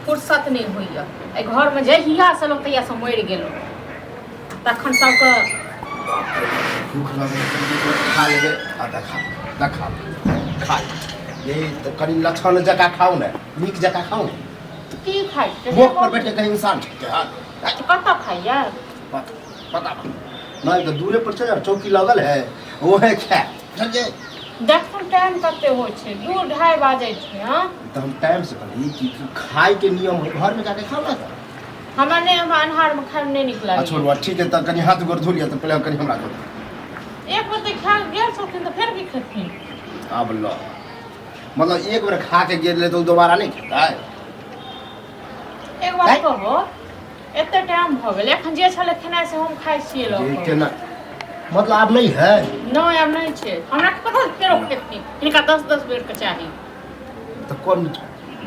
फुर्सत नहीं होइए ए घर में जहिया से लोग तहिया से मरि गेल तखन सबके भूख लगे खा लेबे आ देखा खा यही तो कनी लक्षण जका खाऊ ना नीक जका खाऊ की खाइ मुख पर बैठे कहीं इंसान के हाथ कत खाइए पता नहीं तो दूरे पर चल चौकी लगल है वो है क्या समझे देखो टाइम कते हो छे 2-2:30 बाजे छे हां तो हम टाइम से कहली कि खाए के नियम घर में जाके खाओ ना हमरा ने अन्हार में खाए नहीं निकला छोड़वा ठीक है तो कनी हाथ गोड़ धो लिया तो पहले कनी हमरा दो एक बते खा गेल छथिन तो फिर भी खथिन अब लो मतलब एक बार खा के गेल तो दोबारा नहीं खाता है एक बार कहो एते टाइम भ गेल एखन जे छले खेनाइ से हम खाइ छियै लोग ना मतलब आप नहीं है नहीं अब नहीं छे हमरा के पता फेरो खेतनी इनका 10-10 बेर के चाहिए तो कौन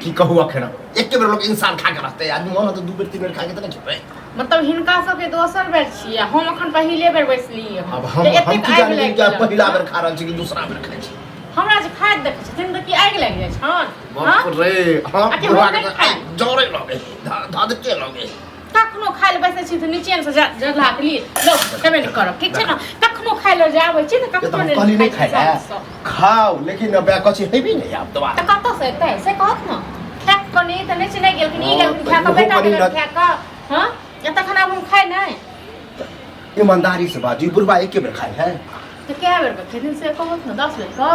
की कहू अखरा एक के बेर लोग इंसान खा के रहते आदमी मन तो 2 बेर 3 बेर खा के तो नहीं खेबै मतलब हिनका सब के दोसर बेर छियै हम अखन पहिले बेर बैसली अब हम की जाने कि पहिला बेर खा रहल छी कि दूसरा बेर खाइ छी हमरा जे खाइत देखे छथिन त की आगि लागि जाइ छन बाप रे हां बुआ के जोरे लगे धादके लगे कखनो खाइ ले बैसे छी त नीचे से जगला के लिए लो खेबे नहीं करब ठीक छै ना कखनो खाइ ले जाबै छी त कखनो नहीं खाइ खाओ लेकिन अब कछि हेबी नहीं आप दोबारा त कत से एतै से कहत ना खाक कनी त नहीं छै नहीं गेल कि नहीं गेल खा के बेटा के खा के हां एत खाना हम खाइ नहीं ईमानदारी से बाजी बुरबा एक बेर खाइ है तो क्या बेर खेथिन से कहत ना 10 बेर का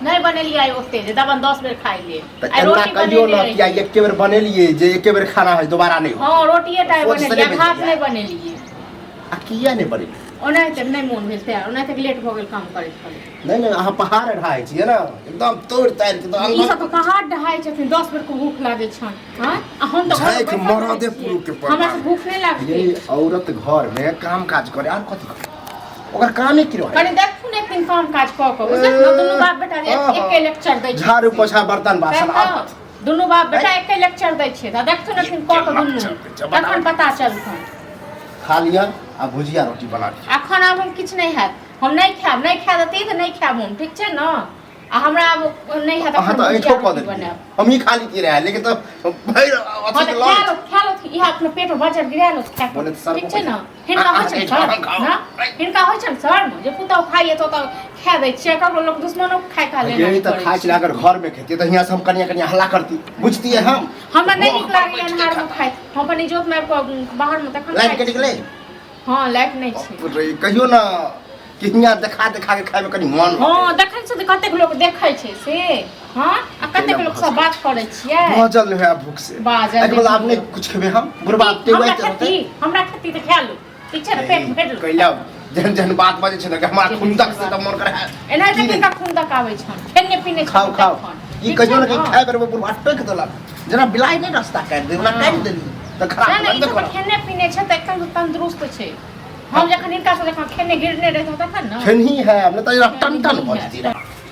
नहीं बनेलिए ओते जे दबन 10 बेर खाइ ले आ रोटी कहियो ना कि एक बेर बनेलिए जे एक बेर खाना है दोबारा नहीं हो हां रोटीए टाइम बनेलिए भात नहीं बनेलिए आ किया नहीं बनेलिए ओना तक नहीं मन भेल तैयार ओना तक लेट भ गेल काम करे नहीं नहीं अहाँ पहाड़ ढाई छिए ना एकदम तोड़ तार के तो ई सब तो पहाड़ ढाई छथिन 10 बेर को भूख लागे छन हां हम तो घर के मरदे पुरु के पर हमरा से भूख नहीं लागे ये औरत घर में काम काज करे और कथि करे ओकर कामे की रहे कनी देखू ने एक दिन काम काज क के बुझल न दुनु बाप बेटा एक लेक्चर दै छै झाड़ू पोछा बर्तन बासन आ दुनु बाप बेटा एक लेक्चर दै छै त देखू ने दिन क के दुनु तखन पता चलतै खा लिया आ भुजिया रोटी बना ली अखन आब हम किछ नहीं हैत हम नहीं खा देती त नहीं खाब हम ठीक छै न आ हमरा अब नहीं हैत अहाँ तो ऐठो क दे हम ही खा ली रहे लेकिन तो भैर अथि खा लो इहा अपने पेट बजर गिरा लो खा ठीक छै न हिनका होइ छै ना हिनका होइ छै सर जे पुतौ खाइए तो खा दै छै ककरो लोग दुश्मनो खाइ खा लेना यही तो खाइ छै अगर घर में खेते तो यहां से हम कनिया हल्ला करती बुझती है हम हमरा नहीं निक लागे अन्हार में खाइ हम अपन इज्जत में बाहर में तखन लाइट कटि गेलै हां लाइट नहीं छै कहियो ना कि हियां देखा के खाए में कनी मन हां देखै छै कतेक लोग देखै छै से हां आ कतेक लोग सब बात करै छियै बाजल है भूख से बाजल मतलब आपने कुछ खेबे हम बुरबा के वही रहते हमरा खेती त खा लो ठीक छै पेट भेट लो कहिया जहन जहन बात बाजे छै ना कि हमरा खुंदक से त मन करे एना तक खुंदक आबै छन खेने पीने खाओ ई कहियो ना कि खाए बेर बुरबा टक देलक जना बिलाई नहीं रास्ता काट दे ओना काट देली त खराब नहीं तो खेने पीने छै त एकदम तंदुरुस्त छै हम जखन इनका से जखन खेने गिरने रहत तखन न खेनही है हमने त टन भजती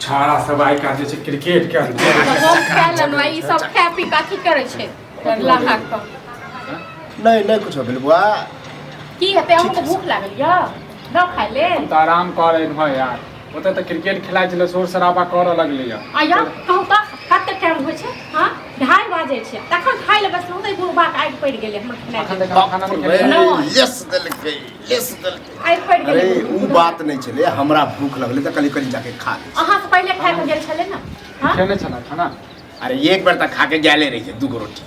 छाड़ा सब आइ का जे छै क्रिकेट के खेलन ई सब खा पी काठी करे छै लगा क नहीं कुछ भेल बुआ की हेतै हमको भूख लागल य न खाइ ले त आराम करे भ यार ओते त क्रिकेट खेलाइ छले शोर शराबा करे लगलै आ या कहू त कते टाइम होय छै हां 2:30 बाजे छै तखन खाइ ले बस होतै बुढ़बा आइ पड़ गेलै हमर खेनाइ अखन तक खाना नहीं खेले लेस देलकै आइ पड़ गेलै अरे उ बात नहीं छले हमरा भूख लगले त कली जाके खा ले अहाँ से पहले खाइ के गेल छले न हां खेने छला खाना अरे एक बार तक खा के गेले रही है 2 गो रोटी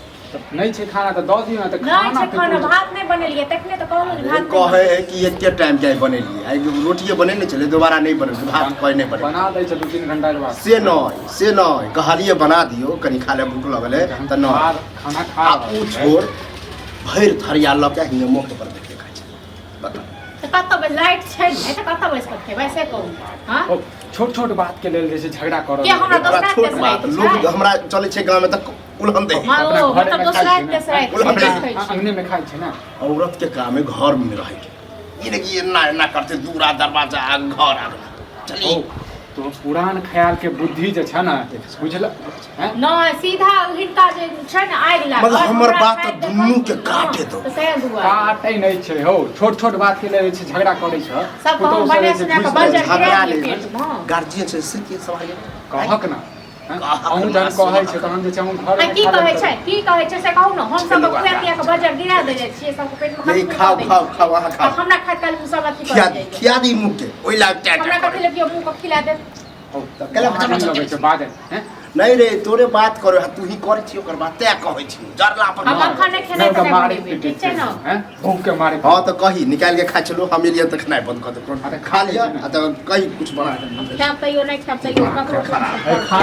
नहीं छै खाना त द दियो त नहीं छै खाना भात नहीं बनेलिए तखने त कहलो जे भात कहे है कि एते टाइम क्या बनेलिए आई रोटिए बने नहीं चले दोबारा नहीं बने भात कोई नहीं बने बना दै छै 2-3 घंटा के बाद से नहीं कहलिए बना दियो कनी खा ले भूख लगले त न खाना खा छोड़ भैर थरिया ल के हिने मुख पर देख के खाइ छै बता त कत बे लाइट छै नहीं त कत बे सकते वैसे कहू हां छोट बात के लेल जैसे झगड़ा करो के हमरा दोसरा छोट बात लोग हमरा चले छै गांव में त उलहन दे अपना घर में दोसरा के सराय अंगने में खाइ छै ना औरत के काम है घर में रह के ये देखिए ना करते दूरा दरवाजा घर आ चली तो पुरान ख्याल के बुद्धि जे छै ना बुझल हैं न सीधा हिनका जे छै ना आगि लागल मतलब हमर बात दुन्नु के काटे दो त सही दुआ काटै नहीं छै हो छोट बात के लेल छै झगड़ा करै छै सब बने सुना के बजर गिरा ले गार्जियन से के सवाल कहक ना अहूँ जहन कहै छै तहन जे छै हम घर की कहै छै से कहू ने हम सब खुआ पिया के बजर गिरा देले छियै सब पेट में यही खाओ खाओ खाओ आहा खाओ हमरा खाय काल मुसब अथी कर खिया दे खिया दी मुंह के ओइ लाग टा हमरा कथि ले मुंह को खिला दे केला लगे छै बाजे हैं नहीं रे तोरे बात करो तू ही करे छी ओकर बात तै कहै छी जरला पर हम खाने खेने तो मारे के ठीक छै ना हैं भूख के मारे हां तो कही निकाल के खा चलो हम लिए त खाना बंद कर दे अरे खा लिया तो कही कुछ बना दे खाब तैयो नहीं खाब तैयो ककरो खा